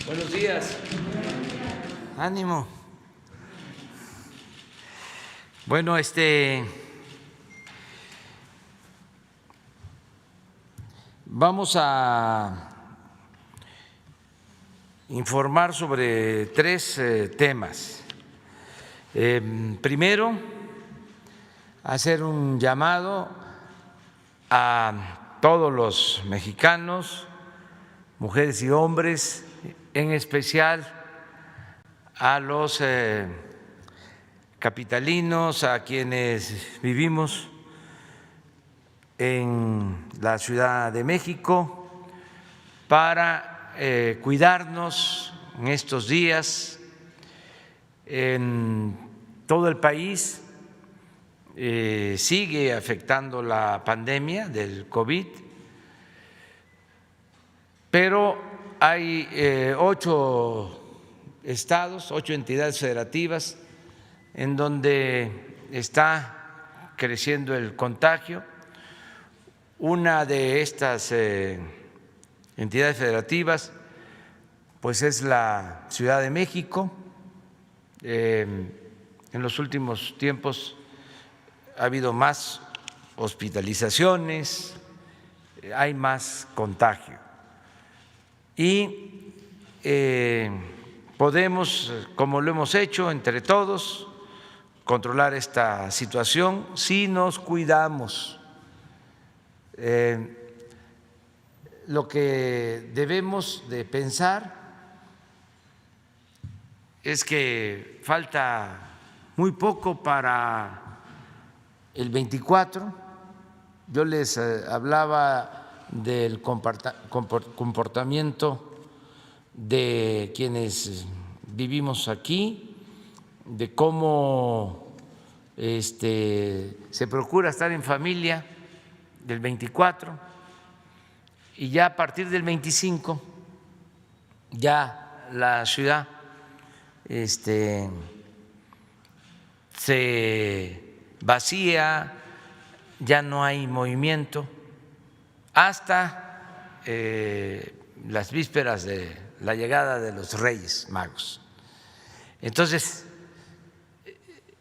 Buenos días. Ánimo. Bueno, vamos a informar sobre tres temas. Primero, hacer un llamado a todos los mexicanos, mujeres y hombres, en especial a los capitalinos, a quienes vivimos en la Ciudad de México, para cuidarnos en estos días. En todo el país sigue afectando la pandemia del COVID, pero hay 8 estados, 8 entidades federativas en donde está creciendo el contagio. Una de estas entidades federativas pues es la Ciudad de México. En los últimos tiempos ha habido más hospitalizaciones, hay más contagio y podemos, como lo hemos hecho entre todos, controlar esta situación si nos cuidamos. Lo que debemos de pensar es que falta muy poco para el 24. Yo les hablaba del comportamiento de quienes vivimos aquí, de cómo se procura estar en familia del 24, y ya a partir del 25 ya la ciudad se vacía, ya no hay movimiento hasta las vísperas de la llegada de los Reyes Magos. Entonces,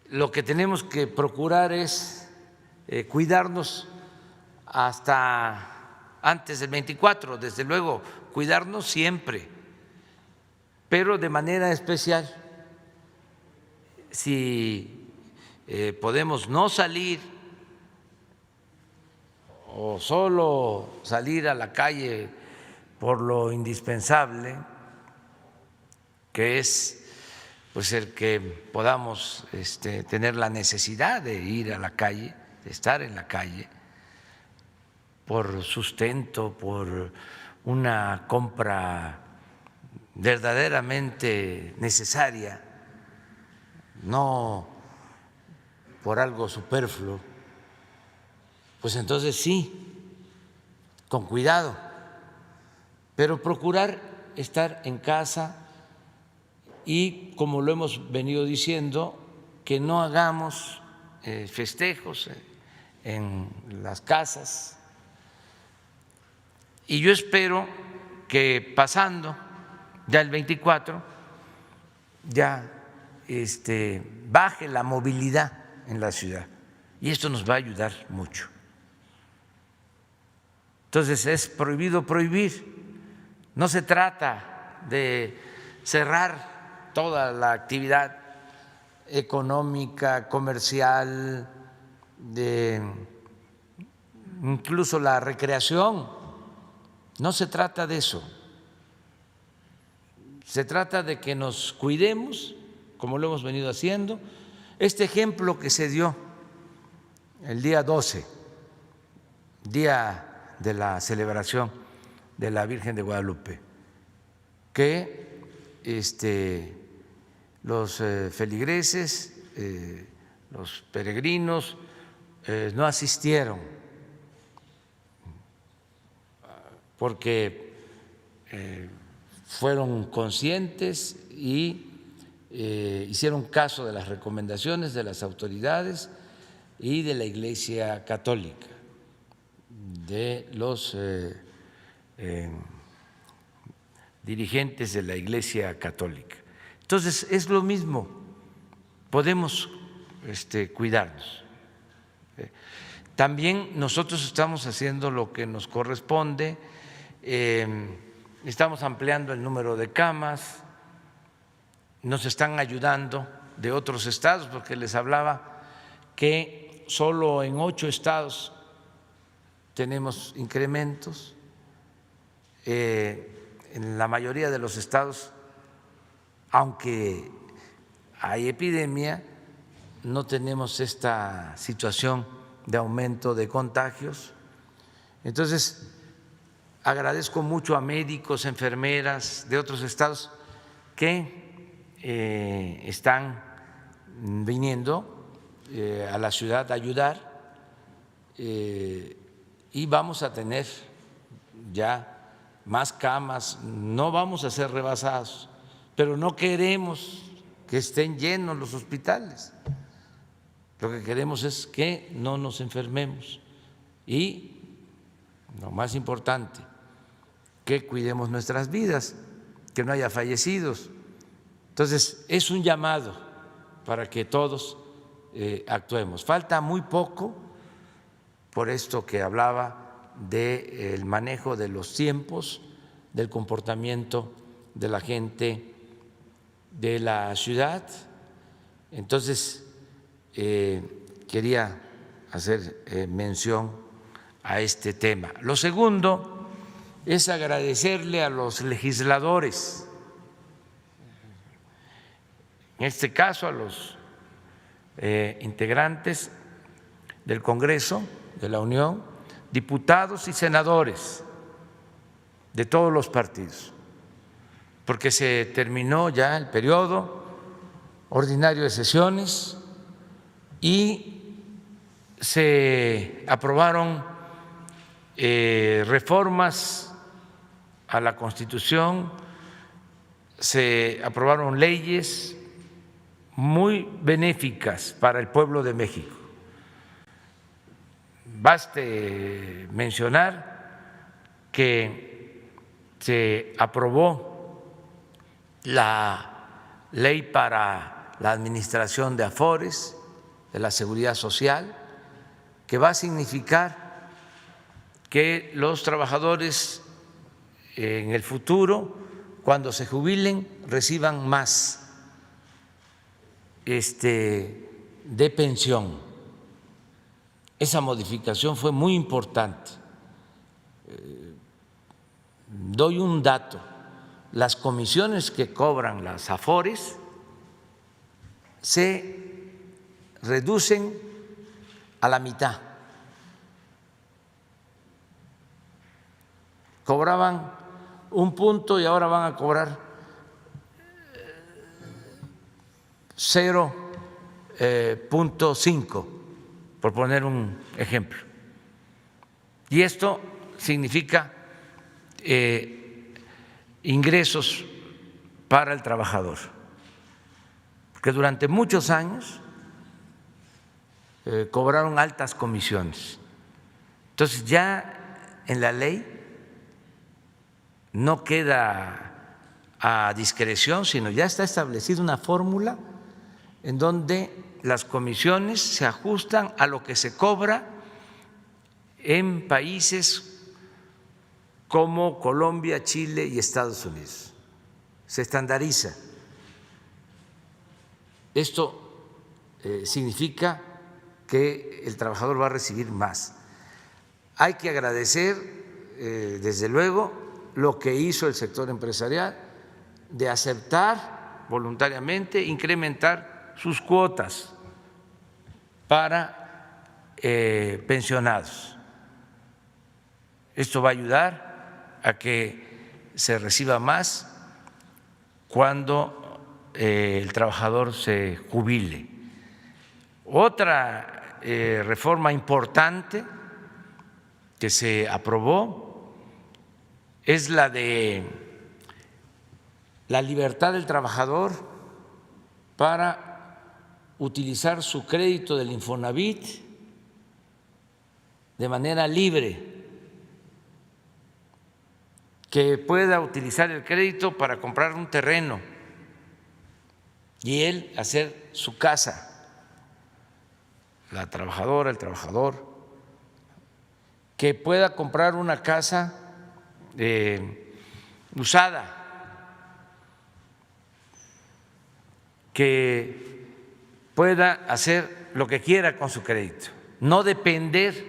lo que tenemos que procurar es cuidarnos hasta antes del 24, desde luego, cuidarnos siempre, pero de manera especial, si podemos no salir o solo salir a la calle por lo indispensable, que es pues el que podamos tener la necesidad de ir a la calle, de estar en la calle, por sustento, por una compra verdaderamente necesaria, no por algo superfluo, pues entonces sí, con cuidado, pero procurar estar en casa y, como lo hemos venido diciendo, que no hagamos festejos en las casas. Y yo espero que pasando ya el 24 ya baje la movilidad en la ciudad, y esto nos va a ayudar mucho. Entonces, es prohibido prohibir. No se trata de cerrar toda la actividad económica, comercial, incluso la recreación. No se trata de eso. Se trata de que nos cuidemos, como lo hemos venido haciendo. Este ejemplo que se dio el día 12, día de la celebración de la Virgen de Guadalupe, que los feligreses, los peregrinos no asistieron porque fueron conscientes y hicieron caso de las recomendaciones de las autoridades y de la Iglesia Católica, de los dirigentes de la Iglesia Católica. Entonces, es lo mismo, podemos cuidarnos. También nosotros estamos haciendo lo que nos corresponde, estamos ampliando el número de camas, nos están ayudando de otros estados, porque les hablaba que solo en 8 estados tenemos incrementos, en la mayoría de los estados, aunque hay epidemia, no tenemos esta situación de aumento de contagios. Entonces, agradezco mucho a médicos, enfermeras de otros estados que están viniendo a la ciudad a ayudar, y vamos a tener ya más camas, no vamos a ser rebasados, pero no queremos que estén llenos los hospitales. Lo que queremos es que no nos enfermemos y, lo más importante, que cuidemos nuestras vidas, que no haya fallecidos. Entonces, es un llamado para que todos actuemos. Falta muy poco, por esto que hablaba del manejo de los tiempos, del comportamiento de la gente de la ciudad. Entonces, quería hacer mención a este tema. Lo segundo es agradecerle a los legisladores, en este caso a los integrantes del Congreso de la Unión, diputados y senadores de todos los partidos, porque se terminó ya el periodo ordinario de sesiones y se aprobaron reformas a la Constitución, se aprobaron leyes muy benéficas para el pueblo de México. Baste mencionar que se aprobó la ley para la administración de afores de la Seguridad Social, que va a significar que los trabajadores en el futuro, cuando se jubilen, reciban más de pensión. Esa modificación fue muy importante. Doy un dato: las comisiones que cobran las afores se reducen a la mitad. Cobraban 1 punto y ahora van a cobrar 0.5, por poner un ejemplo. Y esto significa ingresos para el trabajador, porque durante muchos años cobraron altas comisiones. Entonces, ya en la ley no queda a discreción, sino ya está establecida una fórmula en donde las comisiones se ajustan a lo que se cobra en países como Colombia, Chile y Estados Unidos. Se estandariza. Esto significa que el trabajador va a recibir más. Hay que agradecer, desde luego, lo que hizo el sector empresarial de aceptar voluntariamente incrementar sus cuotas para pensionados. Esto va a ayudar a que se reciba más cuando el trabajador se jubile. Otra reforma importante que se aprobó es la de la libertad del trabajador para utilizar su crédito del Infonavit de manera libre, que pueda utilizar el crédito para comprar un terreno y él hacer su casa, la trabajadora, el trabajador, que pueda comprar una casa usada, que pueda hacer lo que quiera con su crédito, no depender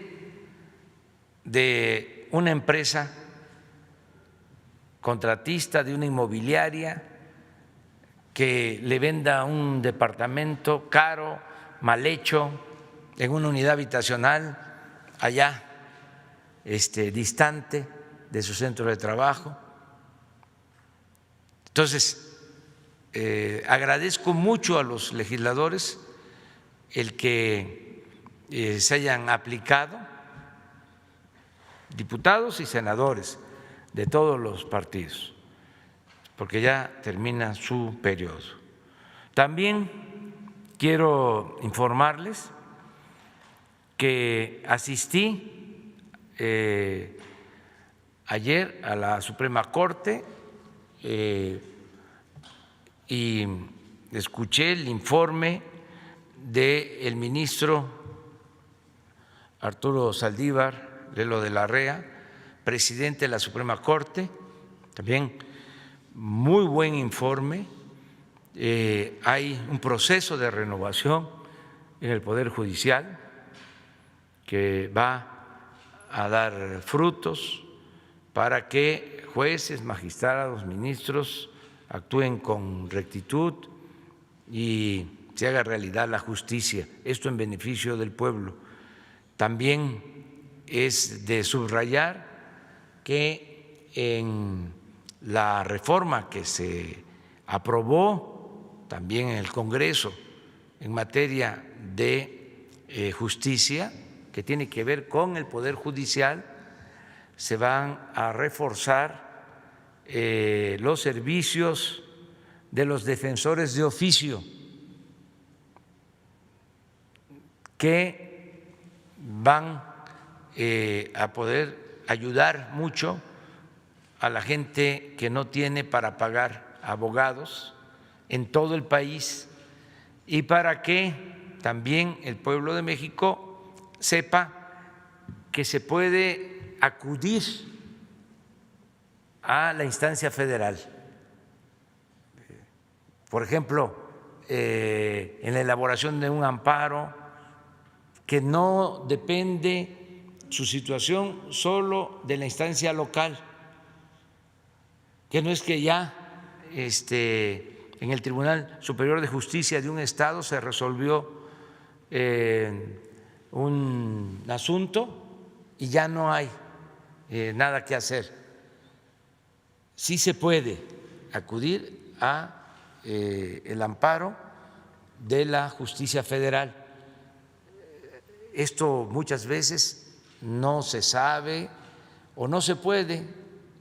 de una empresa contratista, de una inmobiliaria que le venda un departamento caro, mal hecho, en una unidad habitacional allá distante de su centro de trabajo. Entonces, agradezco mucho a los legisladores el que se hayan aplicado, diputados y senadores de todos los partidos, porque ya termina su periodo. También quiero informarles que asistí ayer a la Suprema Corte y escuché el informe del ministro Arturo Saldívar Lelo de la Rea, presidente de la Suprema Corte, también muy buen informe. Hay un proceso de renovación en el Poder Judicial que va a dar frutos para que jueces, magistrados, ministros actúen con rectitud y se haga realidad la justicia, esto en beneficio del pueblo. También es de subrayar que en la reforma que se aprobó también en el Congreso en materia de justicia, que tiene que ver con el Poder Judicial, se van a reforzar los servicios de los defensores de oficio, que van a poder ayudar mucho a la gente que no tiene para pagar abogados en todo el país y para que también el pueblo de México sepa que se puede acudir a la instancia federal. Por ejemplo, en la elaboración de un amparo, que no depende su situación solo de la instancia local, que no es que ya en el Tribunal Superior de Justicia de un estado se resolvió un asunto y ya no hay nada que hacer. Sí se puede acudir a el amparo de la justicia federal. Esto muchas veces no se sabe o no se puede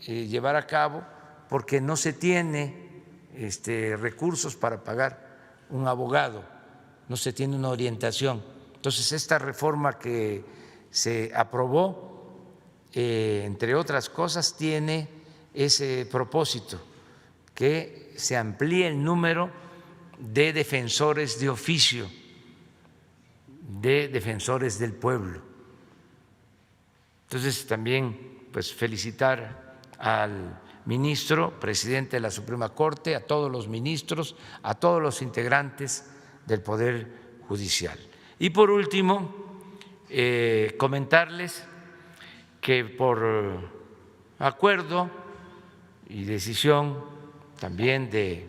llevar a cabo porque no se tiene recursos para pagar un abogado, no se tiene una orientación. Entonces, esta reforma que se aprobó, entre otras cosas, tiene ese propósito, que se amplíe el número de defensores de oficio, de defensores del pueblo. Entonces, también pues felicitar al ministro, presidente de la Suprema Corte, a todos los ministros, a todos los integrantes del Poder Judicial. Y por último, comentarles que por acuerdo y decisión también de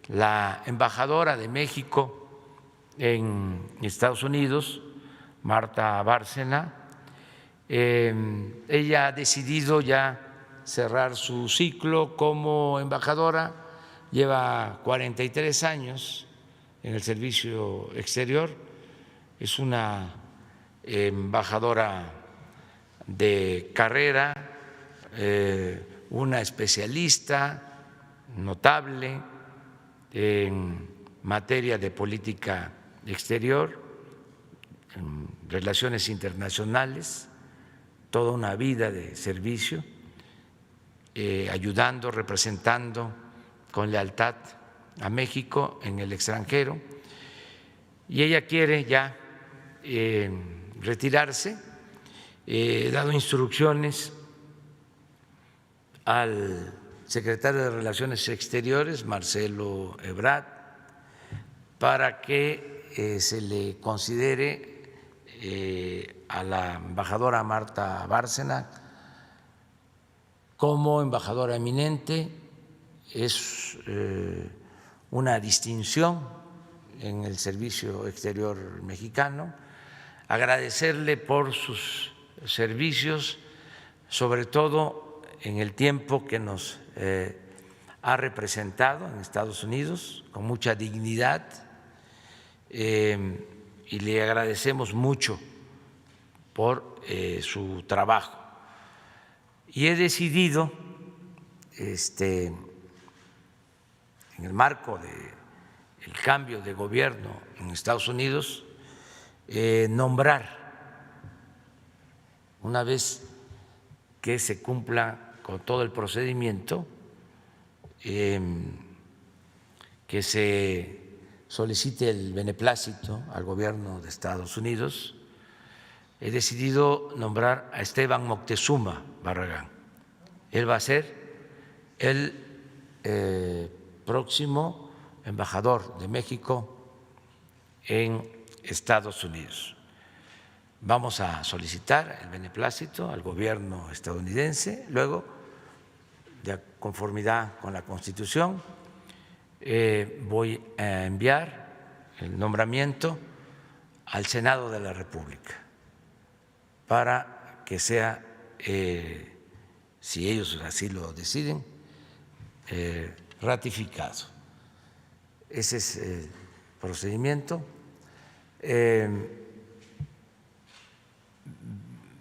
la embajadora de México en Estados Unidos, Marta Bárcena, ella ha decidido ya cerrar su ciclo como embajadora, lleva 43 años en el servicio exterior, es una embajadora de carrera, una especialista notable en materia de política exterior, en relaciones internacionales, toda una vida de servicio. ayudando, representando con lealtad a México en el extranjero, y ella quiere ya retirarse. He dado instrucciones al secretario de Relaciones Exteriores, Marcelo Ebrard, para que se le considere a la embajadora Marta Bárcena como embajadora eminente. Es una distinción en el Servicio Exterior mexicano. Agradecerle por sus servicios, sobre todo en el tiempo que nos ha representado en Estados Unidos con mucha dignidad, y le agradecemos mucho por su trabajo. Y he decidido, en el marco del cambio de gobierno en Estados Unidos, nombrar, una vez que se cumpla con todo el procedimiento, que se solicite el beneplácito al gobierno de Estados Unidos, he decidido nombrar a Esteban Moctezuma Barragán. Él va a ser el próximo embajador de México en Estados Unidos. Vamos a solicitar el beneplácito al gobierno estadounidense, luego, de conformidad con la Constitución, voy a enviar el nombramiento al Senado de la República para que sea, si ellos así lo deciden, ratificado. Ese es el procedimiento.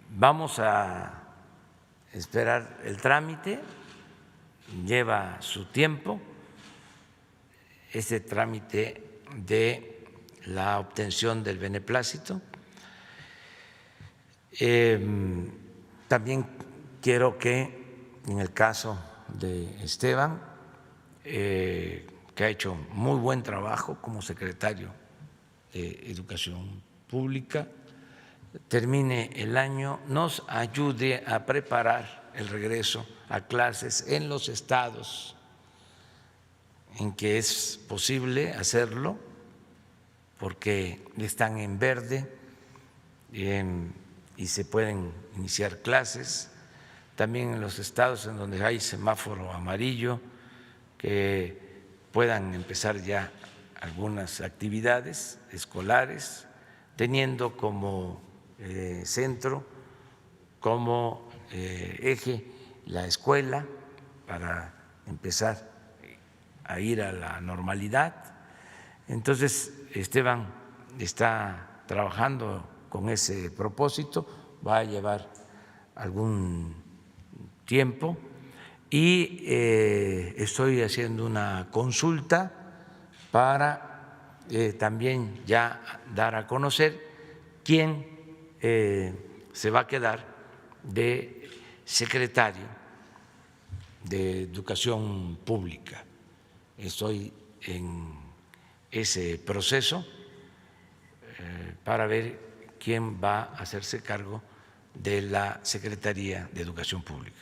Vamos a esperar el trámite, lleva su tiempo, ese trámite de la obtención del beneplácito. También quiero que en el caso de Esteban, que ha hecho muy buen trabajo como secretario de Educación Pública, termine el año, nos ayude a preparar el regreso a clases en los estados en que es posible hacerlo, porque están en verde y se pueden iniciar clases. También en los estados en donde hay semáforo amarillo, que puedan empezar ya algunas actividades escolares, teniendo como centro, como eje la escuela, para empezar a ir a la normalidad. Entonces, Esteban está trabajando con ese propósito, va a llevar algún tiempo, y estoy haciendo una consulta para también ya dar a conocer quién se va a quedar de secretario de Educación Pública. Estoy en ese proceso para ver quién va a hacerse cargo de la Secretaría de Educación Pública.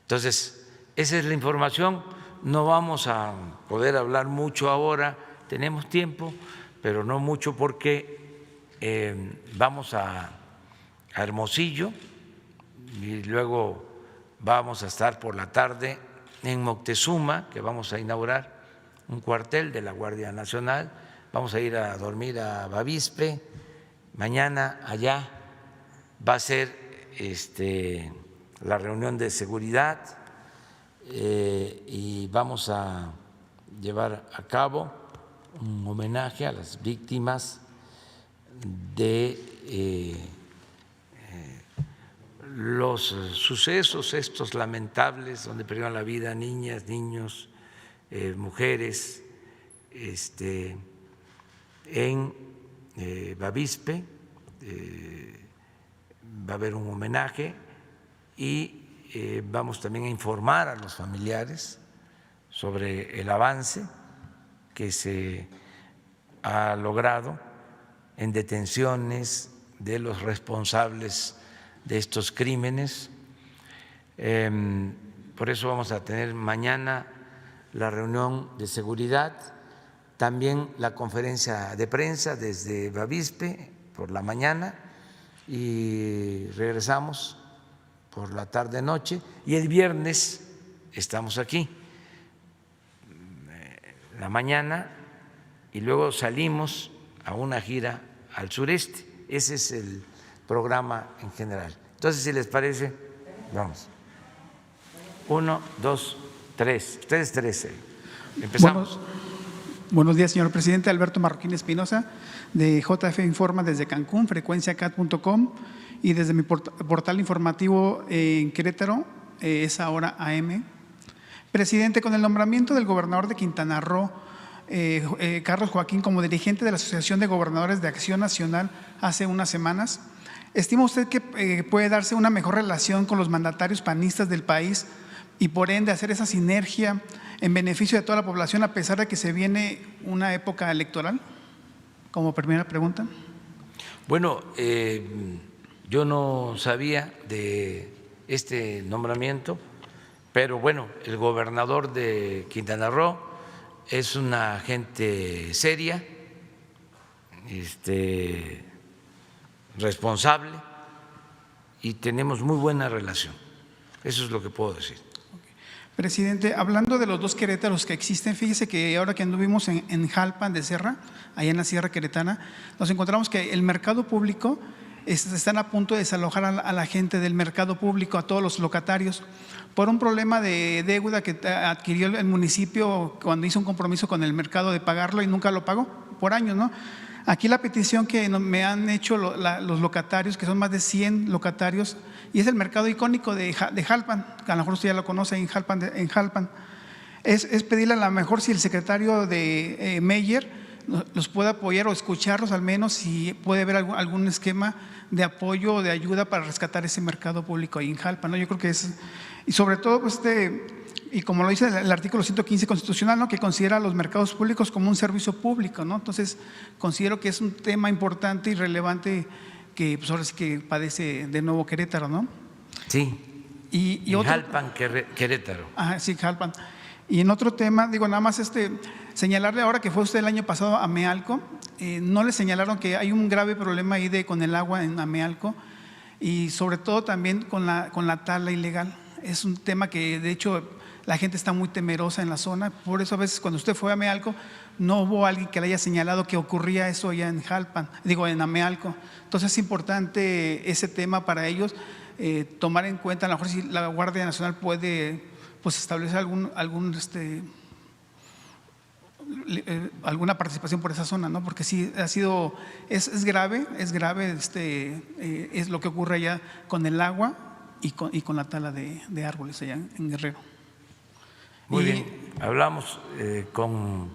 Entonces, esa es la información. No vamos a poder hablar mucho ahora, tenemos tiempo, pero no mucho, porque vamos a Hermosillo y luego vamos a estar por la tarde en Moctezuma, que vamos a inaugurar un cuartel de la Guardia Nacional. Vamos a ir a dormir a Bavispe. Mañana allá va a ser la reunión de seguridad, y vamos a llevar a cabo un homenaje a las víctimas de los sucesos estos lamentables donde perdieron la vida niñas, niños, mujeres, en Bavispe. Va a haber un homenaje, y vamos también a informar a los familiares sobre el avance que se ha logrado en detenciones de los responsables de estos crímenes. Por eso vamos a tener mañana la reunión de seguridad, también la conferencia de prensa desde Bavispe por la mañana y regresamos por la tarde-noche y el viernes estamos aquí, la mañana, y luego salimos a una gira al sureste. Ese es el programa en general. Entonces, si les parece, vamos. 1, 2, 3. Ustedes 13. Empezamos. Buenos días, señor presidente. Alberto Marroquín Espinosa, de JF Informa desde Cancún, frecuenciacat.com, y desde mi portal informativo en Querétaro, es ahora AM. Presidente, con el nombramiento del gobernador de Quintana Roo, Carlos Joaquín, como dirigente de la Asociación de Gobernadores de Acción Nacional hace unas semanas, ¿estima usted que puede darse una mejor relación con los mandatarios panistas del país y por ende hacer esa sinergia en beneficio de toda la población a pesar de que se viene una época electoral? Como primera pregunta. Bueno, yo no sabía de este nombramiento, pero bueno, el gobernador de Quintana Roo es una gente seria, responsable, y tenemos muy buena relación. Eso es lo que puedo decir. Presidente, hablando de los dos Querétaros que existen, fíjese que ahora que anduvimos en Jalpan de Serra, allá en la Sierra Queretana, nos encontramos que el mercado público están a punto de desalojar a la gente del mercado público, a todos los locatarios, por un problema de deuda que adquirió el municipio cuando hizo un compromiso con el mercado de pagarlo y nunca lo pagó por años, ¿no? Aquí la petición que me han hecho los locatarios, que son más de 100 locatarios, y es el mercado icónico de Jalpan, que a lo mejor usted ya lo conoce en Jalpan, es pedirle a lo mejor si el secretario de Meyer los puede apoyar o escucharlos al menos, si puede haber algún esquema de apoyo o de ayuda para rescatar ese mercado público ahí en Jalpan, ¿no? Yo creo que es, y sobre todo y como lo dice el artículo 115 constitucional, ¿no?, que considera los mercados públicos como un servicio público, ¿no? Entonces considero que es un tema importante y relevante que pues ahora sí que padece de nuevo Querétaro, ¿no? Sí, y otro, Jalpan, Querétaro. Sí, Jalpan. Y en otro tema, digo, nada más señalarle ahora que fue usted el año pasado a Amealco, no le señalaron que hay un grave problema ahí con el agua en Amealco y sobre todo también con la tala ilegal. Es un tema que de hecho la gente está muy temerosa en la zona, por eso a veces cuando usted fue a Amealco no hubo alguien que le haya señalado que ocurría eso allá en en Amealco. Entonces es importante ese tema para ellos, tomar en cuenta, a lo mejor si la Guardia Nacional puede establecer alguna participación por esa zona, ¿no? Porque sí es grave, es lo que ocurre allá con el agua y con la tala de árboles allá en Guerrero. Muy bien, hablamos con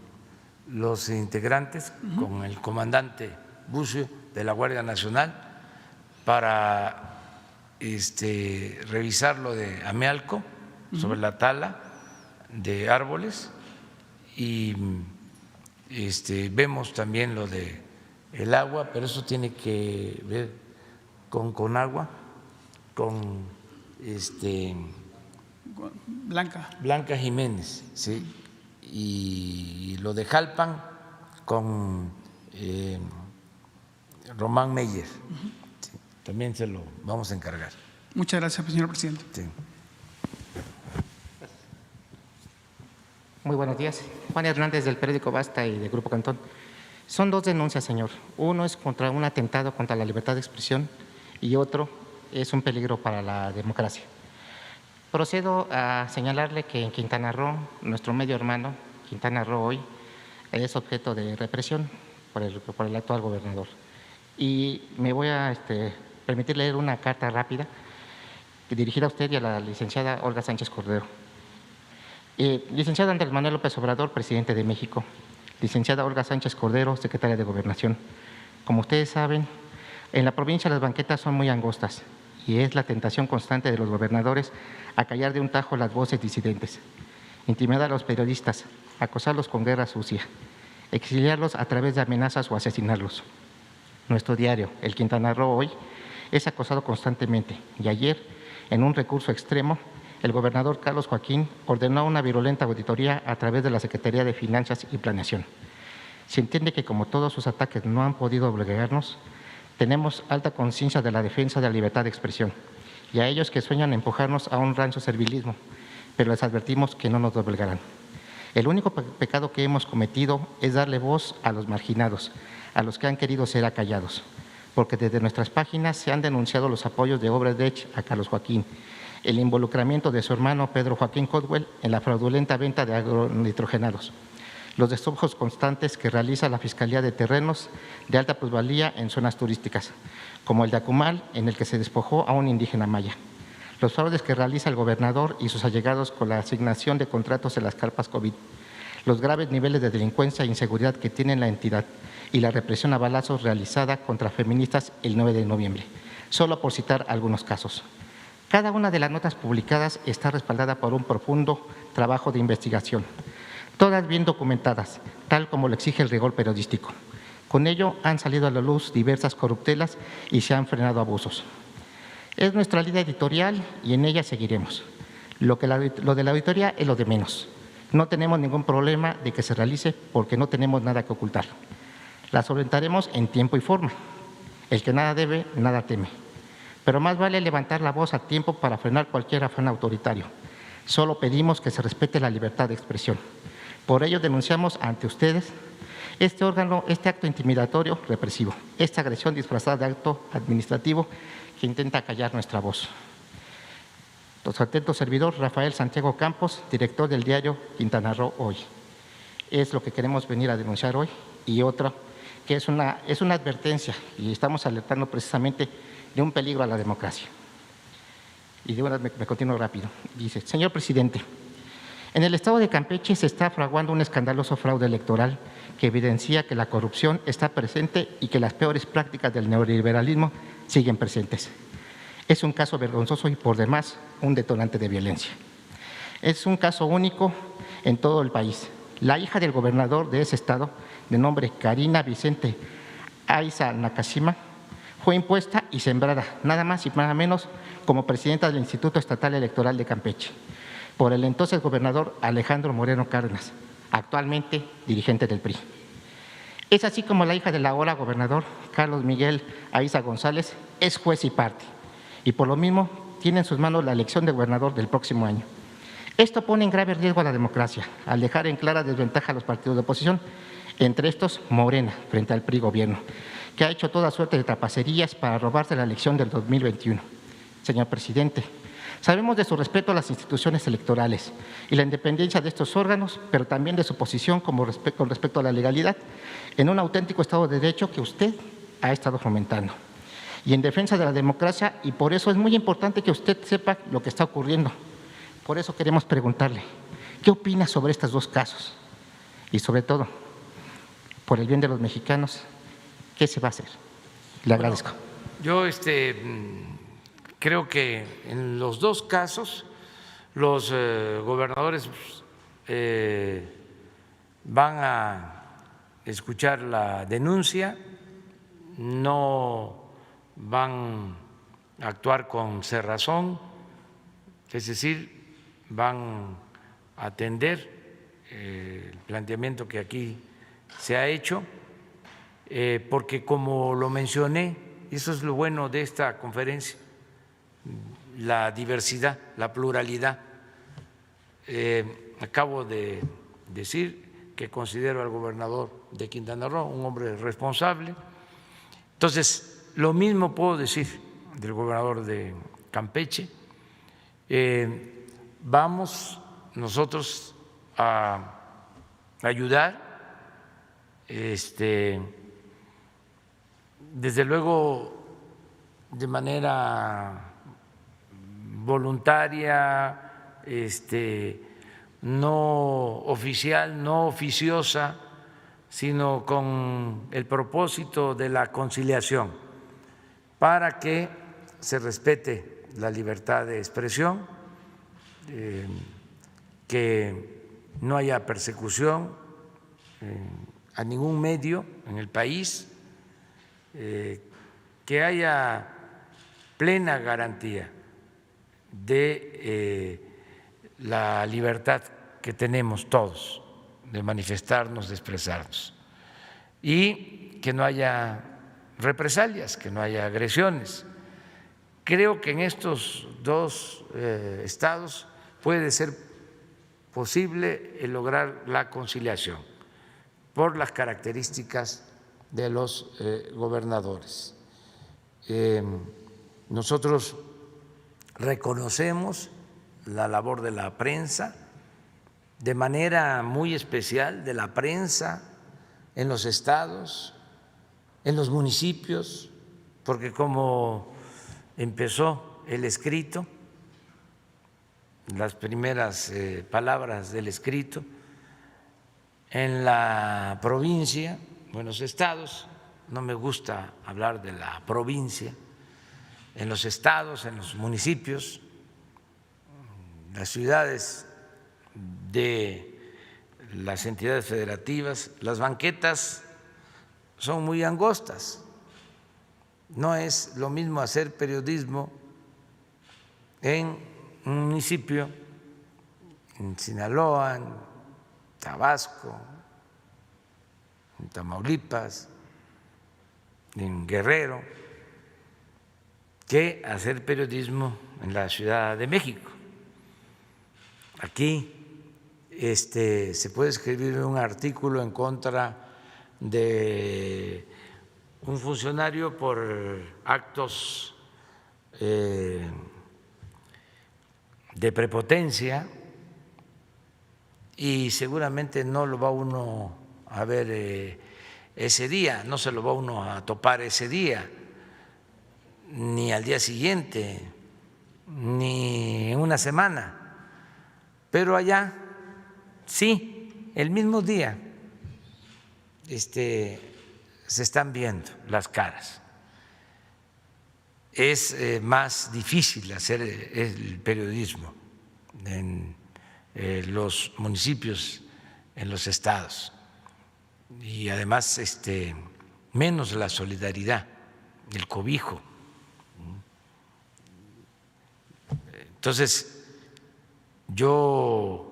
los integrantes, con el comandante Bucio de la Guardia Nacional para revisar lo de Amealco sobre la tala de árboles y vemos también lo de el agua, pero eso tiene que ver con agua, con Blanca Jiménez, sí, y lo de Jalpan con Román Meyer, sí, también se lo vamos a encargar. Muchas gracias, señor presidente. Sí. Muy buenos días. Juan Hernández, del periódico Basta y del Grupo Cantón. Son dos denuncias, señor. Uno es contra un atentado contra la libertad de expresión y otro es un peligro para la democracia. Procedo a señalarle que en Quintana Roo, nuestro medio hermano, Quintana Roo hoy, es objeto de represión por el actual gobernador. Y me voy a permitir leer una carta rápida dirigida a usted y a la licenciada Olga Sánchez Cordero. Licenciado Andrés Manuel López Obrador, presidente de México. Licenciada Olga Sánchez Cordero, secretaria de Gobernación. Como ustedes saben, en la provincia las banquetas son muy angostas y es la tentación constante de los gobernadores a callar de un tajo las voces disidentes, intimidar a los periodistas, acosarlos con guerra sucia, exiliarlos a través de amenazas o asesinarlos. Nuestro diario, el Quintana Roo Hoy, es acosado constantemente y ayer, en un recurso extremo, el gobernador Carlos Joaquín ordenó una virulenta auditoría a través de la Secretaría de Finanzas y Planeación. Se entiende que como todos sus ataques no han podido obligarnos, tenemos alta conciencia de la defensa de la libertad de expresión y a ellos que sueñan empujarnos a un rancio servilismo, pero les advertimos que no nos doblegarán. El único pecado que hemos cometido es darle voz a los marginados, a los que han querido ser acallados, porque desde nuestras páginas se han denunciado los apoyos de Obradech a Carlos Joaquín, el involucramiento de su hermano Pedro Joaquín Codwell en la fraudulenta venta de agronitrogenados, los destrozos constantes que realiza la Fiscalía de Terrenos de alta plusvalía en zonas turísticas, como el de Acumal, en el que se despojó a un indígena maya, los fraudes que realiza el gobernador y sus allegados con la asignación de contratos en las carpas COVID, los graves niveles de delincuencia e inseguridad que tiene la entidad y la represión a balazos realizada contra feministas el 9 de noviembre, solo por citar algunos casos. Cada una de las notas publicadas está respaldada por un profundo trabajo de investigación, todas bien documentadas, tal como lo exige el rigor periodístico. Con ello han salido a la luz diversas corruptelas y se han frenado abusos. Es nuestra línea editorial y en ella seguiremos. Lo de la auditoría es lo de menos. No tenemos ningún problema de que se realice porque no tenemos nada que ocultar. La solventaremos en tiempo y forma. El que nada debe, nada teme. Pero más vale levantar la voz a tiempo para frenar cualquier afán autoritario. Solo pedimos que se respete la libertad de expresión. Por ello denunciamos ante ustedes este acto intimidatorio represivo, esta agresión disfrazada de acto administrativo que intenta callar nuestra voz. Su atento servidor, Rafael Santiago Campos, director del diario Quintana Roo Hoy. Es lo que queremos venir a denunciar hoy. Y otra, que es una advertencia, y estamos alertando precisamente de un peligro a la democracia. Y de una vez me continúo rápido. Dice, señor presidente, en el estado de Campeche se está fraguando un escandaloso fraude electoral que evidencia que la corrupción está presente y que las peores prácticas del neoliberalismo siguen presentes. Es un caso vergonzoso y por demás un detonante de violencia. Es un caso único en todo el país. La hija del gobernador de ese estado, de nombre Karina Vicente Aiza Nakashima, fue impuesta y sembrada, nada más y nada menos, como presidenta del Instituto Estatal Electoral de Campeche, por el entonces gobernador Alejandro Moreno Cárdenas, actualmente dirigente del PRI. Es así como la hija del ahora gobernador, Carlos Miguel Aiza González, es juez y parte, y por lo mismo tiene en sus manos la elección de gobernador del próximo año. Esto pone en grave riesgo a la democracia, al dejar en clara desventaja a los partidos de oposición, entre estos Morena, frente al PRI gobierno, que ha hecho toda suerte de trapacerías para robarse la elección del 2021. Señor presidente, sabemos de su respeto a las instituciones electorales y la independencia de estos órganos, pero también de su posición con respecto a la legalidad en un auténtico Estado de Derecho que usted ha estado fomentando y en defensa de la democracia, y por eso es muy importante que usted sepa lo que está ocurriendo. Por eso queremos preguntarle, ¿qué opina sobre estos dos casos? Y sobre todo, por el bien de los mexicanos, ¿qué se va a hacer? Le agradezco. Yo creo que en los dos casos los gobernadores van a escuchar la denuncia, no van a actuar con cerrazón, es decir, van a atender el planteamiento que aquí se ha hecho, porque como lo mencioné, eso es lo bueno de esta conferencia, la diversidad, la pluralidad. Acabo de decir que considero al gobernador de Quintana Roo un hombre responsable. Entonces, lo mismo puedo decir del gobernador de Campeche. Vamos nosotros a ayudar, desde luego de manera voluntaria, no oficial, no oficiosa, sino con el propósito de la conciliación, para que se respete la libertad de expresión, que no haya persecución a ningún medio en el país, que haya plena garantía de la libertad que tenemos todos de manifestarnos, de expresarnos, y que no haya represalias, que no haya agresiones. Creo que en estos dos estados puede ser posible lograr la conciliación por las características de los gobernadores. Nosotros reconocemos la labor de la prensa, de manera muy especial de la prensa en los estados, en los municipios, porque como empezó el escrito, las primeras palabras del escrito, en la provincia, en los estados, no me gusta hablar de la provincia, en los estados, en los municipios, las ciudades de las entidades federativas, las banquetas son muy angostas. No es lo mismo hacer periodismo en un municipio, en Sinaloa, en Tabasco, en Tamaulipas, en Guerrero, que hacer periodismo en la Ciudad de México. Aquí se puede escribir un artículo en contra de un funcionario por actos de prepotencia y seguramente no lo va uno a ver ese día, no se lo va uno a topar ese día, ni al día siguiente, ni en una semana, pero allá sí, el mismo día se están viendo las caras. Es más difícil hacer el periodismo en los municipios, en los estados, y además menos la solidaridad, el cobijo. Entonces, yo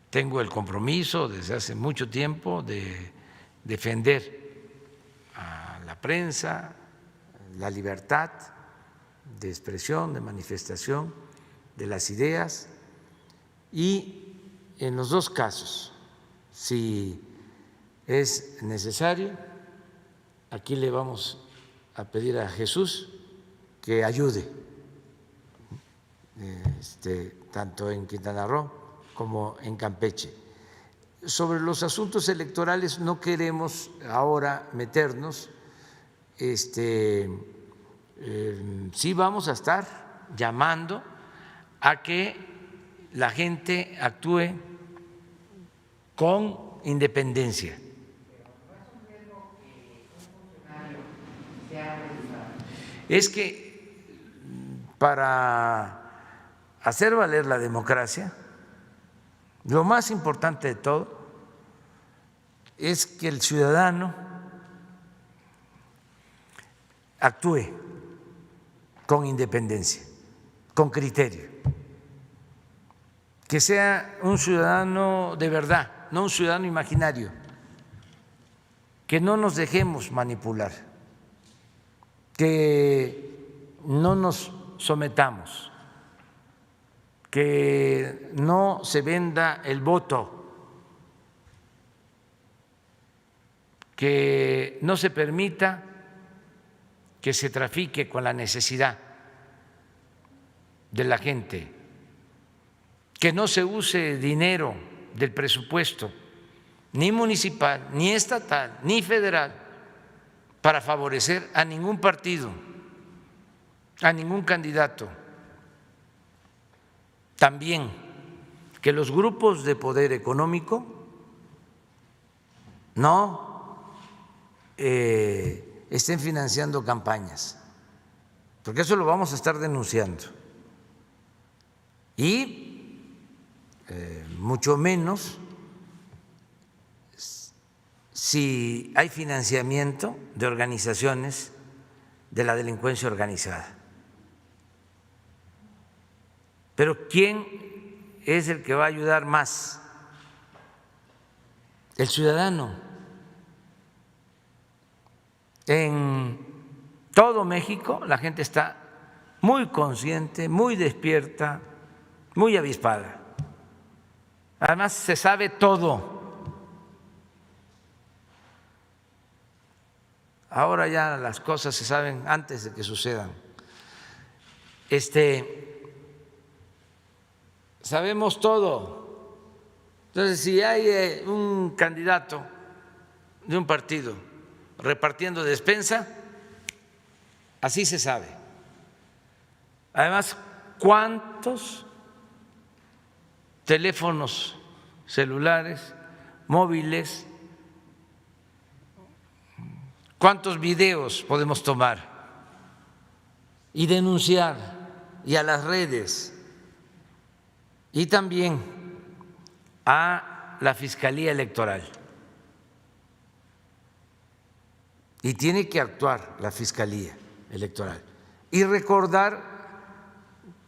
tengo el compromiso desde hace mucho tiempo de defender a la prensa, la libertad de expresión, de manifestación de las ideas, y en los dos casos, si es necesario, aquí le vamos a pedir a Jesús que ayude, tanto en Quintana Roo como en Campeche. Sobre los asuntos electorales no queremos ahora meternos. Sí vamos a estar llamando a que la gente actúe con independencia. Es que para hacer valer la democracia, lo más importante de todo es que el ciudadano actúe con independencia, con criterio, que sea un ciudadano de verdad, no un ciudadano imaginario, que no nos dejemos manipular, que no nos sometamos, que no se venda el voto, que no se permita que se trafique con la necesidad de la gente, que no se use dinero del presupuesto, ni municipal, ni estatal, ni federal, para favorecer a ningún partido, a ningún candidato. También que los grupos de poder económico no estén financiando campañas porque eso lo vamos a estar denunciando. Y mucho menos si hay financiamiento de organizaciones de la delincuencia organizada. Pero ¿quién es el que va a ayudar más? El ciudadano. En todo México la gente está muy consciente, muy despierta, muy avispada. Además se sabe todo. Ahora ya las cosas se saben antes de que sucedan. Sabemos todo. Entonces, si hay un candidato de un partido repartiendo despensa, así se sabe. Además, ¿cuántos teléfonos celulares, móviles, cuántos videos podemos tomar y denunciar y a las redes y también a la Fiscalía Electoral? Y tiene que actuar la Fiscalía Electoral. Y recordar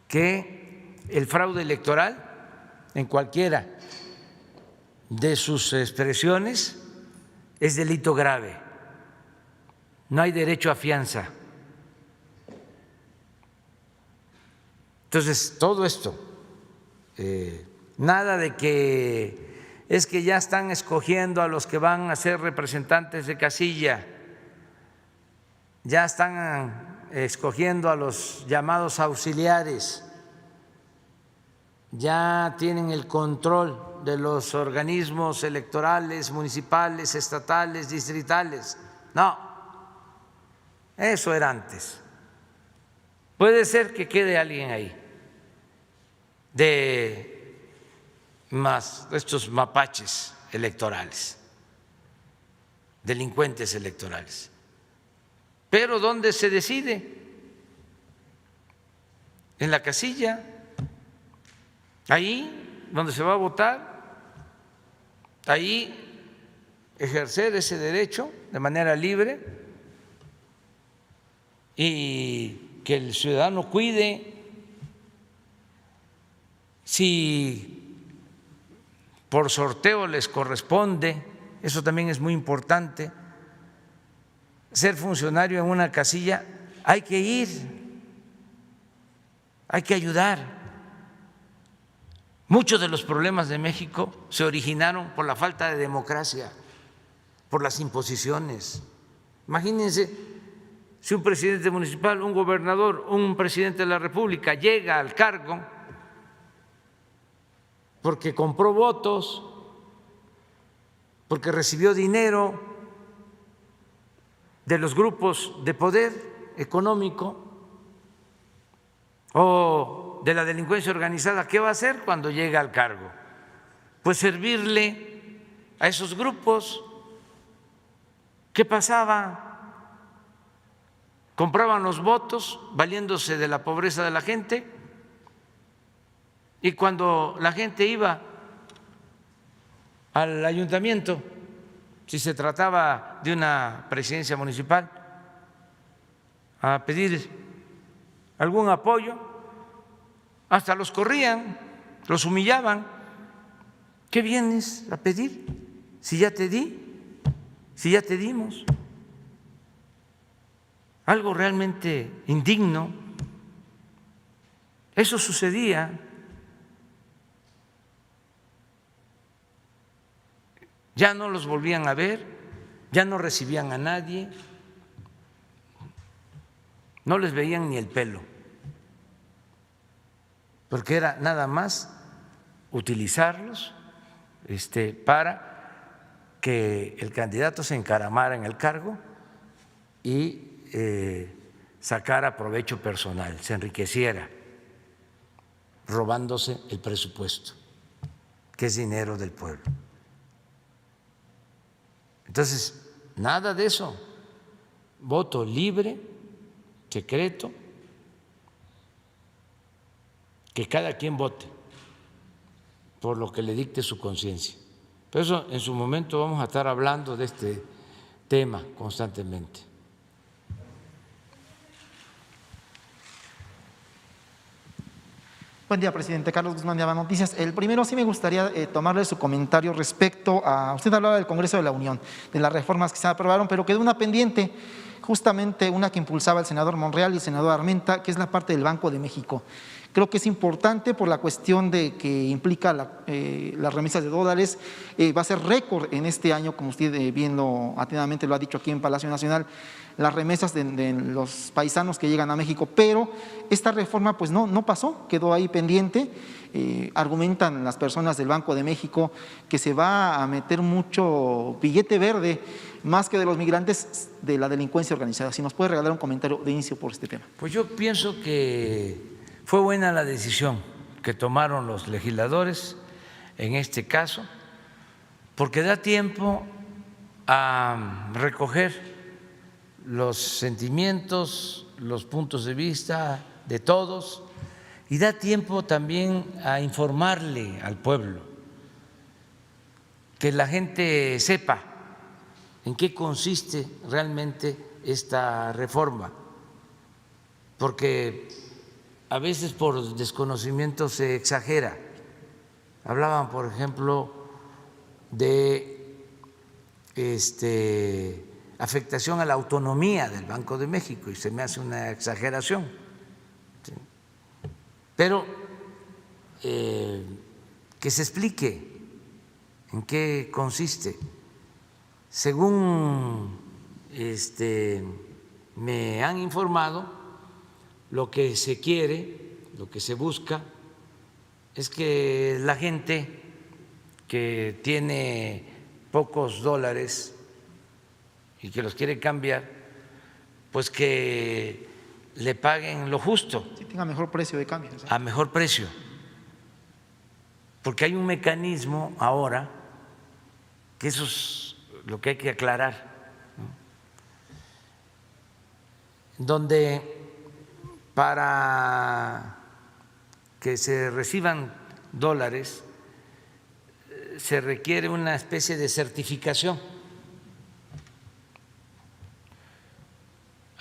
que el fraude electoral, en cualquiera de sus expresiones, es delito grave. No hay derecho a fianza. Entonces, todo esto, nada de que es que ya están escogiendo a los que van a ser representantes de casilla, ya están escogiendo a los llamados auxiliares, ya tienen el control de los organismos electorales municipales, estatales, distritales. No, eso era antes. Puede ser que quede alguien ahí de estos mapaches electorales, delincuentes electorales. Pero ¿dónde se decide? En la casilla, ahí donde se va a votar, ahí ejercer ese derecho de manera libre y que el ciudadano cuide. Si por sorteo les corresponde, eso también es muy importante, ser funcionario en una casilla, hay que ir, hay que ayudar. Muchos de los problemas de México se originaron por la falta de democracia, por las imposiciones. Imagínense si un presidente municipal, un gobernador, un presidente de la República llega al cargo porque compró votos, porque recibió dinero de los grupos de poder económico o de la delincuencia organizada. ¿Qué va a hacer cuando llegue al cargo? Pues servirle a esos grupos. ¿Qué pasaba? Compraban los votos valiéndose de la pobreza de la gente, y cuando la gente iba al ayuntamiento, si se trataba de una presidencia municipal, a pedir algún apoyo, hasta los corrían, los humillaban. ¿Qué vienes a pedir? Si ya te di, si ya te dimos. Algo realmente indigno. Eso sucedía. Ya no los volvían a ver, ya no recibían a nadie, no les veían ni el pelo, porque era nada más utilizarlos para que el candidato se encaramara en el cargo y sacara provecho personal, se enriqueciera, robándose el presupuesto, que es dinero del pueblo. Entonces, nada de eso. Voto libre, secreto, que cada quien vote por lo que le dicte su conciencia. Pero eso en su momento vamos a estar hablando de este tema constantemente. Buen día, presidente. Carlos Guzmán de Aba Noticias. El primero, sí me gustaría tomarle su comentario respecto a… Usted hablaba del Congreso de la Unión, de las reformas que se aprobaron, pero quedó una pendiente, justamente una que impulsaba el senador Monreal y el senador Armenta, que es la parte del Banco de México. Creo que es importante por la cuestión de que implica las remesas de dólares. Va a ser récord en este año, como usted bien atinadamente lo ha dicho aquí en Palacio Nacional, las remesas de los paisanos que llegan a México, pero esta reforma pues no pasó, quedó ahí pendiente. Argumentan las personas del Banco de México que se va a meter mucho billete verde, más que de los migrantes, de la delincuencia organizada. Si nos puede regalar un comentario de inicio por este tema. Pues yo pienso que fue buena la decisión que tomaron los legisladores en este caso, porque da tiempo a recoger los sentimientos, los puntos de vista de todos y da tiempo también a informarle al pueblo, que la gente sepa en qué consiste realmente esta reforma, porque a veces por desconocimiento se exagera. Hablaban, por ejemplo, de afectación a la autonomía del Banco de México y se me hace una exageración. ¿Sí? Pero que se explique en qué consiste. Según me han informado, lo que se quiere, lo que se busca es que la gente que tiene pocos dólares y que los quiere cambiar, pues que le paguen lo justo. Sí, tenga mejor precio de cambio. ¿Sí? A mejor precio. Porque hay un mecanismo ahora, que eso es lo que hay que aclarar, ¿no? Donde para que se reciban dólares se requiere una especie de certificación.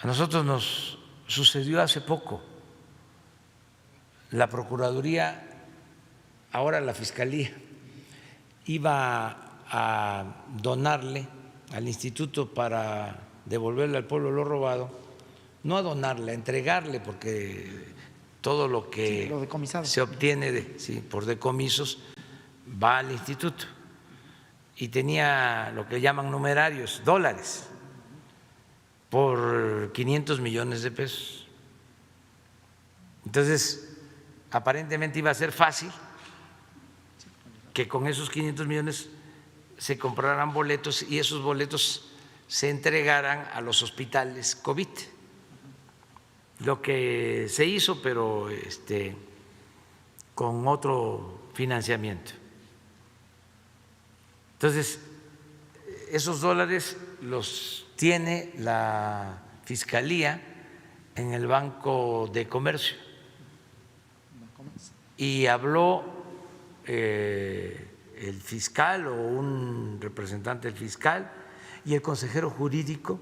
A nosotros nos sucedió hace poco. La Procuraduría, ahora la Fiscalía, iba a donarle al instituto para devolverle al pueblo lo robado. No a donarle, a entregarle, porque todo lo que se obtiene por decomisos va al instituto. Y tenía lo que llaman numerarios, dólares, por 500 millones de pesos. Entonces, aparentemente iba a ser fácil que con esos 500 millones se compraran boletos y esos boletos se entregaran a los hospitales COVID. Lo que se hizo, pero con otro financiamiento. Entonces, esos dólares los tiene la Fiscalía en el Banco de Comercio. Y habló el fiscal o un representante del fiscal y el consejero jurídico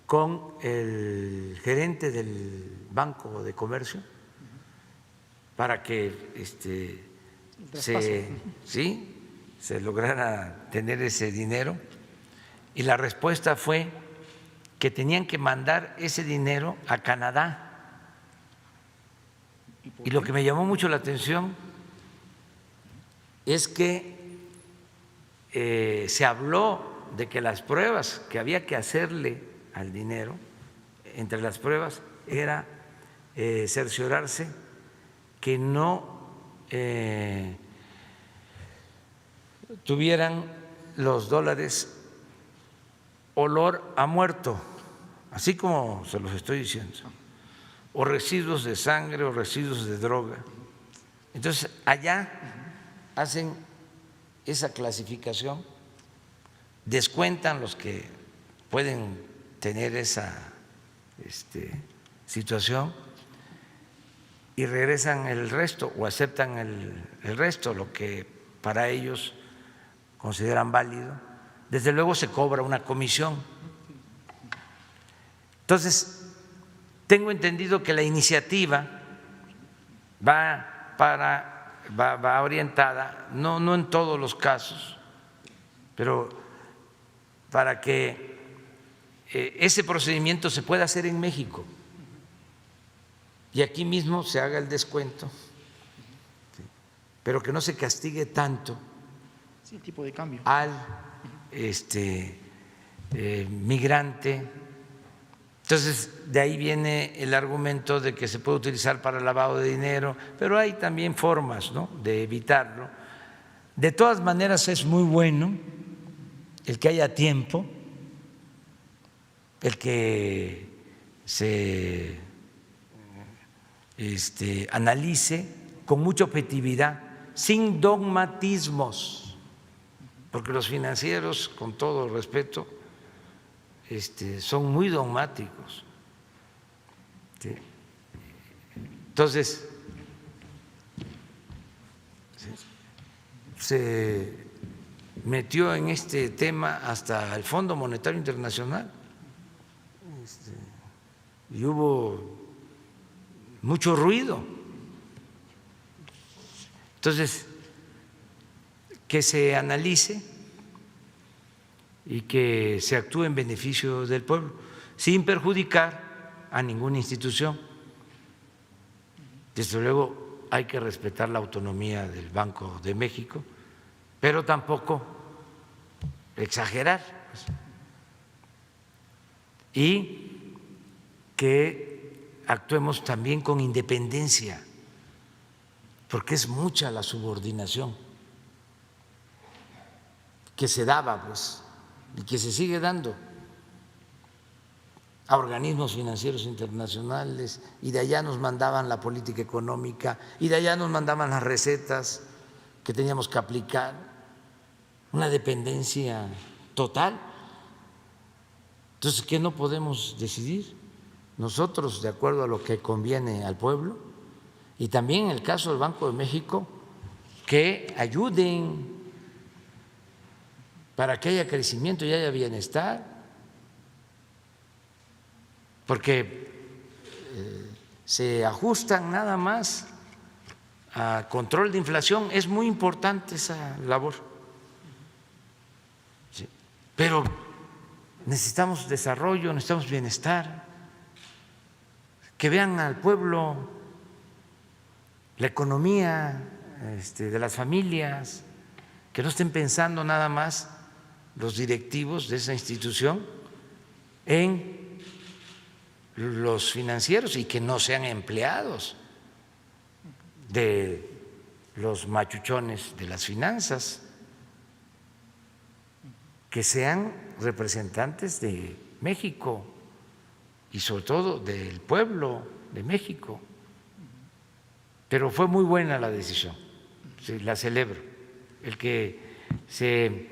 con el gerente del Banco de Comercio para que se lograra tener ese dinero, y la respuesta fue que tenían que mandar ese dinero a Canadá. Y lo que me llamó mucho la atención es que se habló de que las pruebas que había que hacerle al dinero, entre las pruebas era cerciorarse que no tuvieran los dólares olor a muerto, así como se los estoy diciendo, o residuos de sangre o residuos de droga. Entonces, allá hacen esa clasificación, descuentan los que pueden tener esa situación y regresan el resto o aceptan el resto, lo que para ellos consideran válido. Desde luego se cobra una comisión. Entonces, tengo entendido que la iniciativa va orientada, no en todos los casos, pero para que ese procedimiento se pueda hacer en México y aquí mismo se haga el descuento, pero que no se castigue tanto Sí, el tipo de cambio. al migrante. Entonces, de ahí viene el argumento de que se puede utilizar para lavado de dinero, pero hay también formas, ¿no?, de evitarlo. De todas maneras, es muy bueno el que haya tiempo, el que se analice con mucha objetividad, sin dogmatismos, porque los financieros, con todo respeto, son muy dogmáticos. ¿Sí? Entonces, se metió en este tema hasta el Fondo Monetario Internacional y hubo mucho ruido. Entonces, que se analice y que se actúe en beneficio del pueblo, sin perjudicar a ninguna institución. Desde luego hay que respetar la autonomía del Banco de México, pero tampoco exagerar, pues. Y que actuemos también con independencia, porque es mucha la subordinación que se daba, pues, y que se sigue dando a organismos financieros internacionales, y de allá nos mandaban la política económica, y de allá nos mandaban las recetas que teníamos que aplicar, una dependencia total. Entonces, ¿qué no podemos decidir nosotros de acuerdo a lo que conviene al pueblo? Y también en el caso del Banco de México, que ayuden para que haya crecimiento y haya bienestar, porque se ajustan nada más a control de inflación. Es muy importante esa labor, sí, pero necesitamos desarrollo, necesitamos bienestar, que vean al pueblo, la economía de las familias, que no estén pensando nada más los directivos de esa institución en los financieros, y que no sean empleados de los machuchones de las finanzas, que sean representantes de México y sobre todo del pueblo de México. Pero fue muy buena la decisión, sí, la celebro, el que se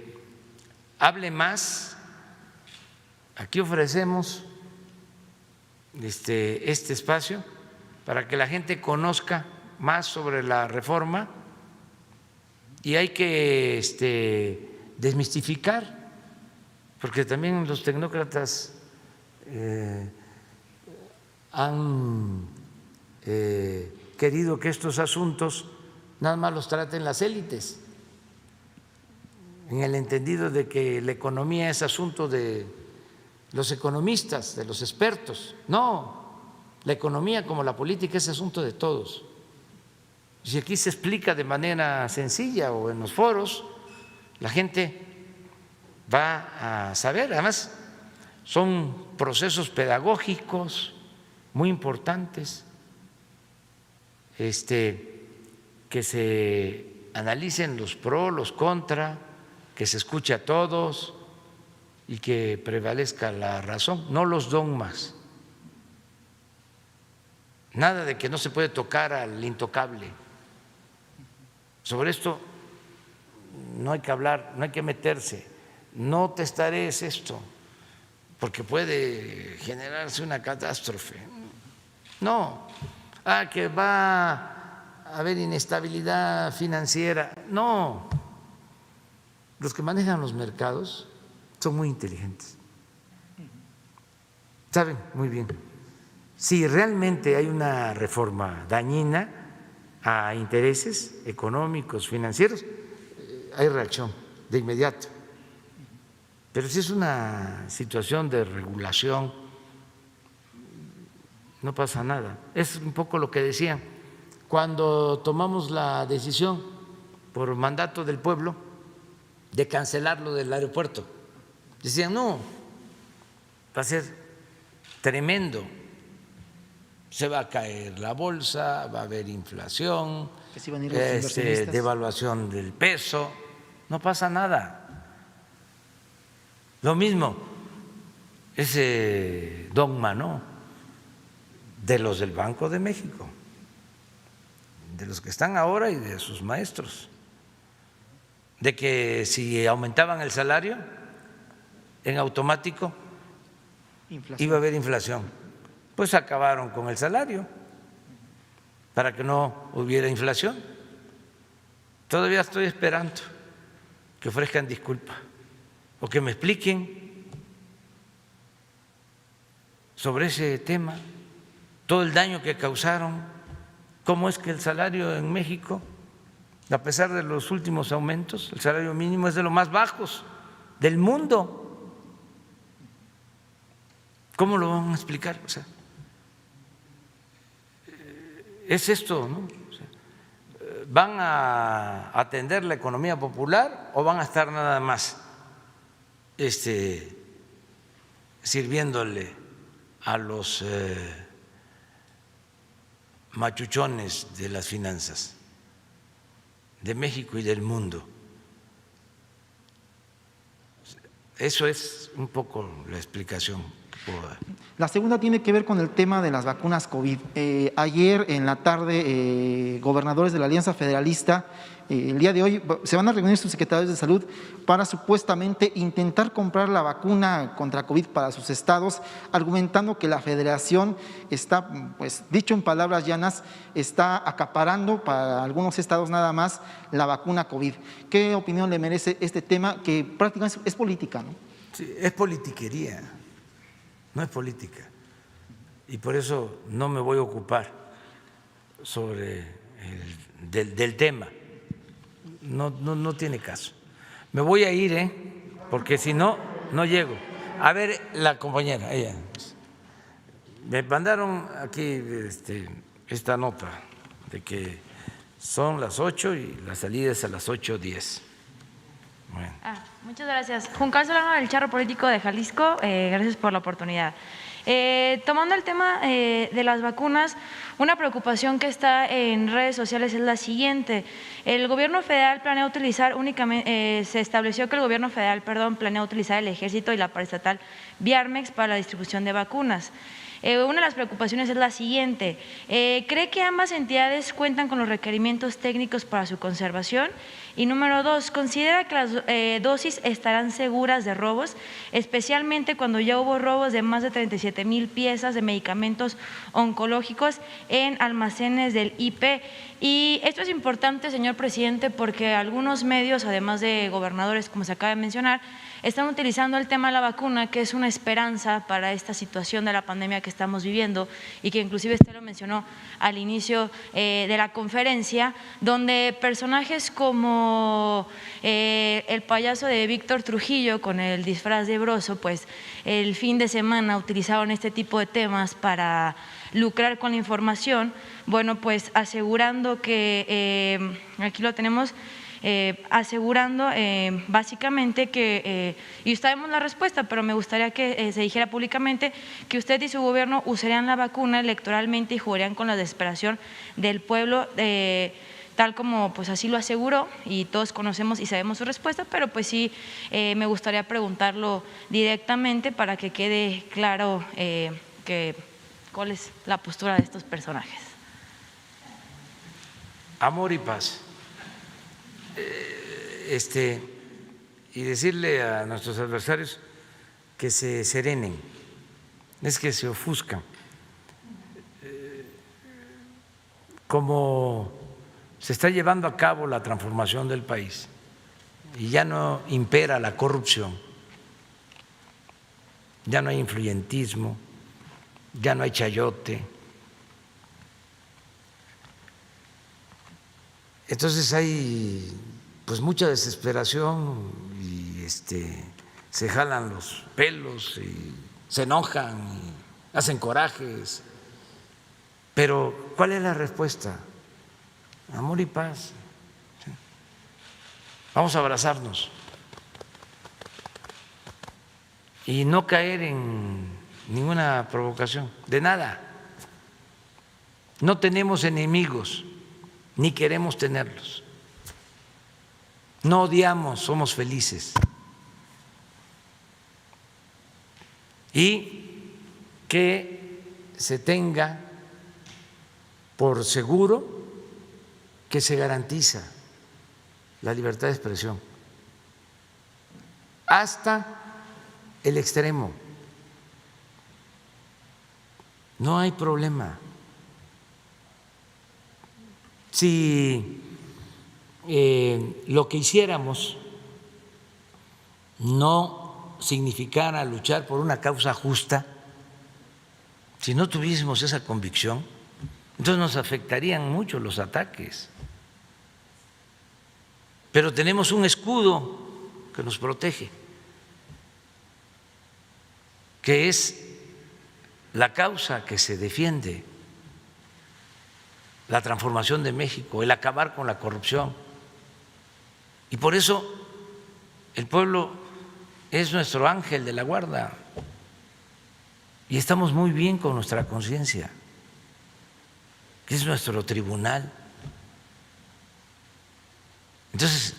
hable más. Aquí ofrecemos este espacio para que la gente conozca más sobre la reforma, y hay que desmistificar, porque también los tecnócratas han querido que estos asuntos nada más los traten las élites, en el entendido de que la economía es asunto de los economistas, de los expertos. No, la economía, como la política, es asunto de todos. Si aquí se explica de manera sencilla o en los foros, la gente va a saber. Además, son procesos pedagógicos muy importantes, que se analicen los pros, los contra, que se escuche a todos y que prevalezca la razón, no los dogmas. Nada de que no se puede tocar al intocable. Sobre esto no hay que hablar, no hay que meterse. No testarees esto, porque puede generarse una catástrofe. No, que va a haber inestabilidad financiera. No, los que manejan los mercados son muy inteligentes, saben muy bien. Si realmente hay una reforma dañina a intereses económicos, financieros, hay reacción de inmediato. Pero si es una situación de regulación, no pasa nada. Es un poco lo que decían cuando tomamos la decisión por mandato del pueblo de cancelar lo del aeropuerto. Decían, no, va a ser tremendo, se va a caer la bolsa, va a haber inflación, Que se iban a ir los inversionistas. devaluación del peso. No pasa nada. Lo mismo, ese dogma, ¿no?, de los del Banco de México, de los que están ahora y de sus maestros, de que si aumentaban el salario, en automático Inflación. iba a haber inflación. Pues acabaron con el salario para que no hubiera inflación. Todavía estoy esperando que ofrezcan disculpa o que me expliquen sobre ese tema, todo el daño que causaron, cómo es que el salario en México, a pesar de los últimos aumentos, el salario mínimo es de los más bajos del mundo. ¿Cómo lo van a explicar? O sea, es esto, ¿no? O sea, ¿van a atender la economía popular o van a estar nada más sirviéndole a los machuchones de las finanzas de México y del mundo? Eso es un poco la explicación que puedo dar. La segunda tiene que ver con el tema de las vacunas COVID. Ayer en la tarde, gobernadores de la Alianza Federalista, el día de hoy se van a reunir sus secretarios de salud para supuestamente intentar comprar la vacuna contra COVID para sus estados, argumentando que la federación está, pues dicho en palabras llanas, está acaparando para algunos estados nada más la vacuna COVID. ¿Qué opinión le merece este tema que prácticamente es política, ¿no? Sí, es politiquería, no es política. Y por eso no me voy a ocupar sobre del tema. No tiene caso. Me voy a ir, porque si no, no llego. A ver, la compañera, ella. Me mandaron aquí esta nota de que son las 8 y la salida es a las 8:10. Bueno. Muchas gracias. Juncal Solano del Charro Político de Jalisco, gracias por la oportunidad. Tomando el tema de las vacunas, una preocupación que está en redes sociales es la siguiente. El gobierno federal planea utilizar únicamente, se estableció que el gobierno federal, planea utilizar el ejército y la paraestatal Viarmex para la distribución de vacunas. Una de las preocupaciones es la siguiente. ¿Cree que ambas entidades cuentan con los requerimientos técnicos para su conservación? Y número 2, ¿considera que las dosis estarán seguras de robos, especialmente cuando ya hubo robos de más de 37,000 piezas de medicamentos oncológicos en almacenes del IP? Y esto es importante, señor presidente, porque algunos medios, además de gobernadores, como se acaba de mencionar, están utilizando el tema de la vacuna, que es una esperanza para esta situación de la pandemia que estamos viviendo y que inclusive usted lo mencionó al inicio de la conferencia, donde personajes como el payaso de Víctor Trujillo con el disfraz de Broso, pues el fin de semana utilizaron este tipo de temas para lucrar con la información, bueno, pues asegurando que, aquí lo tenemos, asegurando básicamente que, y sabemos la respuesta, pero me gustaría que se dijera públicamente que usted y su gobierno usarían la vacuna electoralmente y jugarían con la desesperación del pueblo, tal como pues así lo aseguró y todos conocemos y sabemos su respuesta, pero pues sí me gustaría preguntarlo directamente para que quede claro cuál es la postura de estos personajes. Amor y paz. Y decirle a nuestros adversarios que se serenen, es que se ofuscan. como se está llevando a cabo la transformación del país y ya no impera la corrupción, ya no hay influyentismo, ya no hay chayote. Entonces hay pues mucha desesperación y se jalan los pelos y se enojan y hacen corajes. Pero ¿cuál es la respuesta? Amor y paz. Vamos a abrazarnos y no caer en ninguna provocación, de nada. No tenemos enemigos, ni queremos tenerlos. No odiamos, somos felices. Y que se tenga por seguro que se garantiza la libertad de expresión hasta el extremo. No hay problema. Si lo que hiciéramos no significara luchar por una causa justa, si no tuviésemos esa convicción, entonces nos afectarían mucho los ataques. Pero tenemos un escudo que nos protege, que es la causa que se defiende, la transformación de México, el acabar con la corrupción. Y por eso el pueblo es nuestro ángel de la guarda y estamos muy bien con nuestra conciencia, que es nuestro tribunal. Entonces,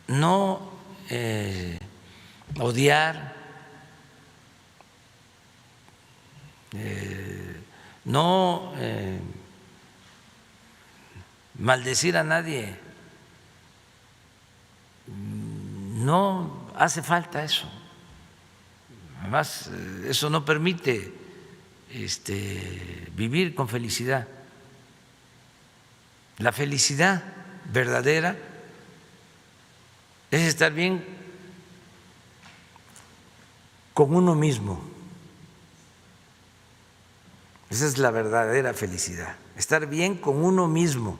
no odiar, no maldecir a nadie, no hace falta eso. Además, eso no permite vivir con felicidad. La felicidad verdadera es estar bien con uno mismo. Esa es la verdadera felicidad, estar bien con uno mismo,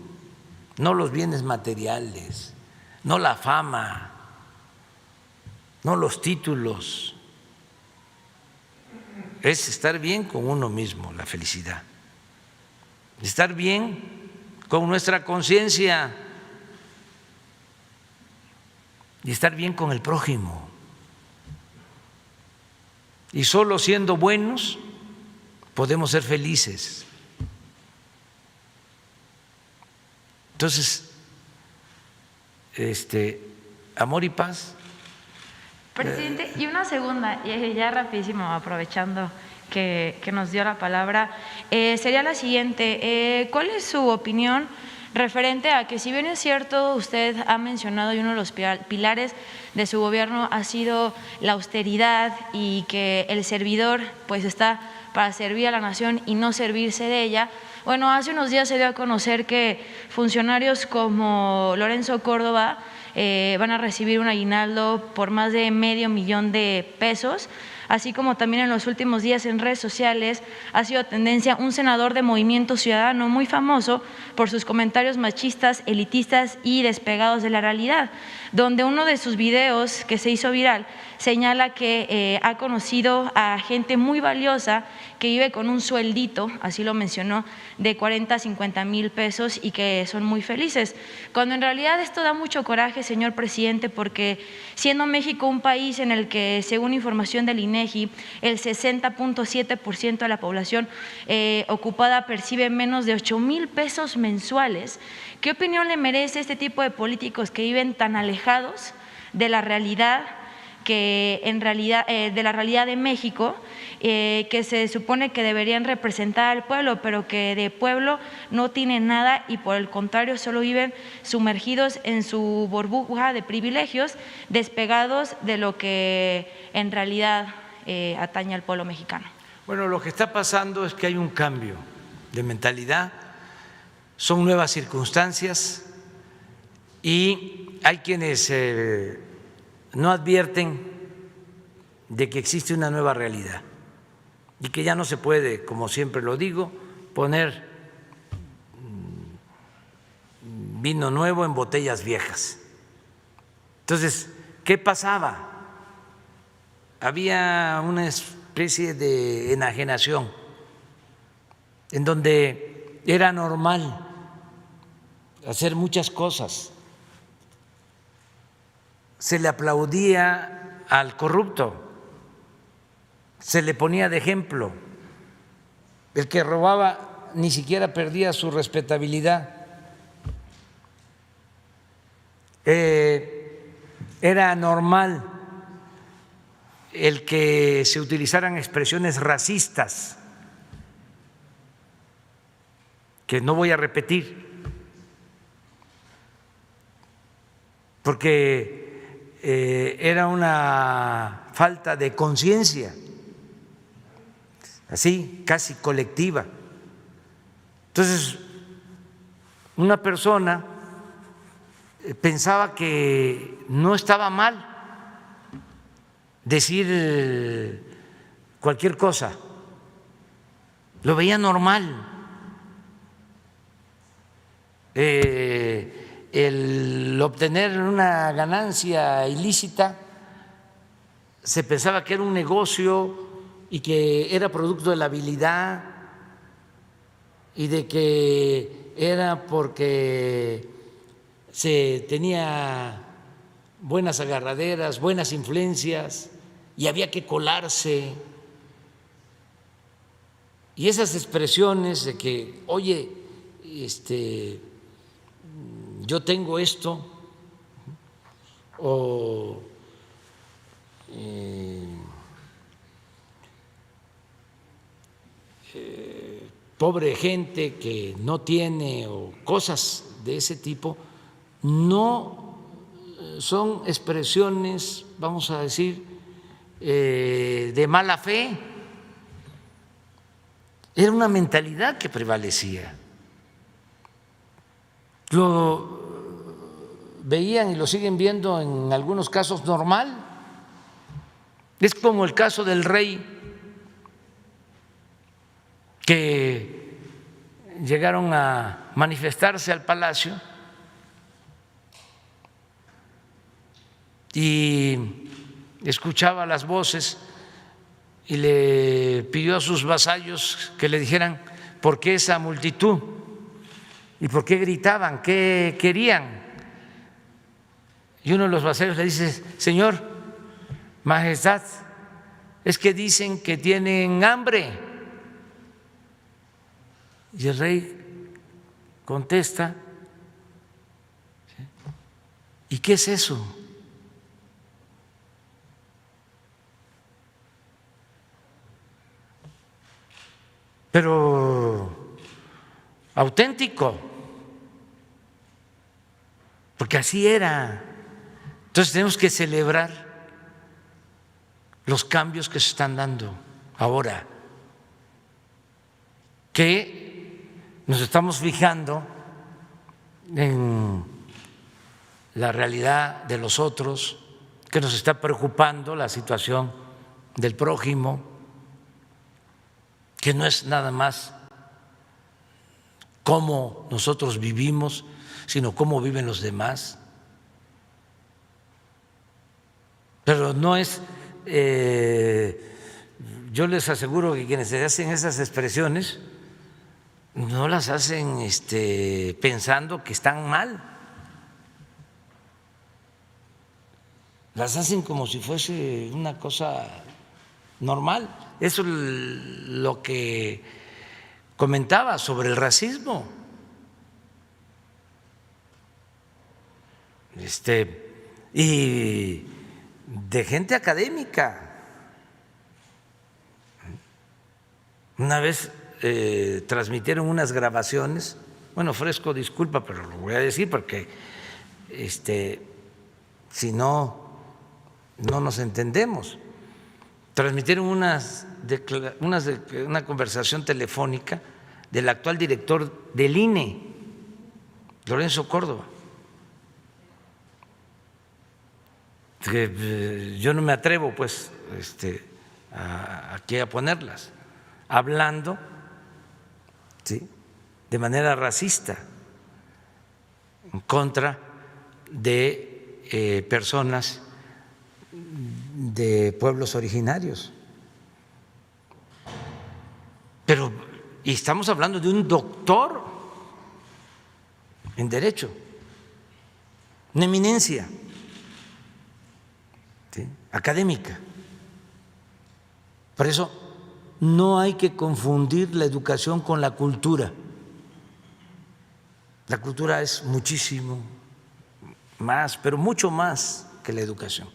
no los bienes materiales, no la fama, no los títulos. Es estar bien con uno mismo, la felicidad. Estar bien con nuestra conciencia y estar bien con el prójimo. Y solo siendo buenos podemos ser felices. Entonces, amor y paz. Presidente, y una segunda, ya rapidísimo, aprovechando que nos dio la palabra, sería la siguiente. ¿Cuál es su opinión referente a que, si bien es cierto, usted ha mencionado y uno de los pilares de su gobierno ha sido la austeridad y que el servidor pues está para servir a la nación y no servirse de ella? Bueno, hace unos días se dio a conocer que funcionarios como Lorenzo Córdoba van a recibir un aguinaldo por más de $500,000 de pesos, así como también en los últimos días en redes sociales ha sido tendencia un senador de Movimiento Ciudadano muy famoso por sus comentarios machistas, elitistas y despegados de la realidad, donde uno de sus videos que se hizo viral señala que ha conocido a gente muy valiosa que vive con un sueldito, así lo mencionó, de 40 a 50 mil pesos y que son muy felices, cuando en realidad esto da mucho coraje, señor presidente, porque siendo México un país en el que, según información del INEGI, el 60.7% de la población ocupada percibe menos de 8,000 pesos mensuales, ¿qué opinión le merece este tipo de políticos que viven tan alejados de la realidad, que en realidad de la realidad de México, que se supone que deberían representar al pueblo, pero que de pueblo no tienen nada y por el contrario solo viven sumergidos en su burbuja de privilegios, despegados de lo que en realidad atañe al pueblo mexicano? Bueno, lo que está pasando es que hay un cambio de mentalidad son nuevas circunstancias y hay quienes no advierten de que existe una nueva realidad y que ya no se puede, como siempre lo digo, poner vino nuevo en botellas viejas. Entonces, ¿qué pasaba? Había una especie de enajenación en donde era normal hacer muchas cosas. Se le aplaudía al corrupto, se le ponía de ejemplo. El que robaba ni siquiera perdía su respetabilidad. Era normal el que se utilizaran expresiones racistas, que no voy a repetir, porque era una falta de conciencia, así casi colectiva. Entonces, una persona pensaba que no estaba mal decir cualquier cosa, lo veía normal. El obtener una ganancia ilícita se pensaba que era un negocio y que era producto de la habilidad y de que era porque se tenía buenas agarraderas, buenas influencias y había que colarse. Y esas expresiones de que, oye, yo tengo esto, o pobre gente que no tiene, o cosas de ese tipo, no son expresiones, vamos a decir, de mala fe. Era una mentalidad que prevalecía. Lo veían y lo siguen viendo en algunos casos normal. Es como el caso del rey, que llegaron a manifestarse al palacio y escuchaba las voces y le pidió a sus vasallos que le dijeran por qué esa multitud y por qué gritaban, qué querían. Y uno de los vasallos le dice: Señor, Majestad, es que dicen que tienen hambre. Y el rey contesta: ¿y qué es eso? Pero auténtico, porque así era. Entonces tenemos que celebrar los cambios que se están dando ahora, que nos estamos fijando en la realidad de los otros, que nos está preocupando la situación del prójimo, que no es nada más cómo nosotros vivimos, sino cómo viven los demás. Pero no es, yo les aseguro que quienes se hacen esas expresiones no las hacen pensando que están mal, las hacen como si fuese una cosa normal. Eso es lo que comentaba sobre el racismo. Y de gente académica. Una vez transmitieron unas grabaciones, bueno, Fresco, disculpa, pero lo voy a decir porque si no, no nos entendemos. Transmitieron una conversación telefónica del actual director del INE, Lorenzo Córdoba, que yo no me atrevo pues aquí a ponerlas, hablando, ¿sí?, de manera racista en contra de personas de pueblos originarios. Pero, y estamos hablando de un doctor en Derecho, una eminencia, ¿sí?, académica. Por eso no hay que confundir la educación con la cultura. La cultura es muchísimo más, pero mucho más que la educación.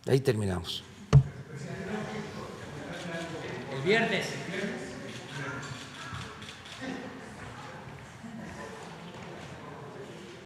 Ahí terminamos. El viernes.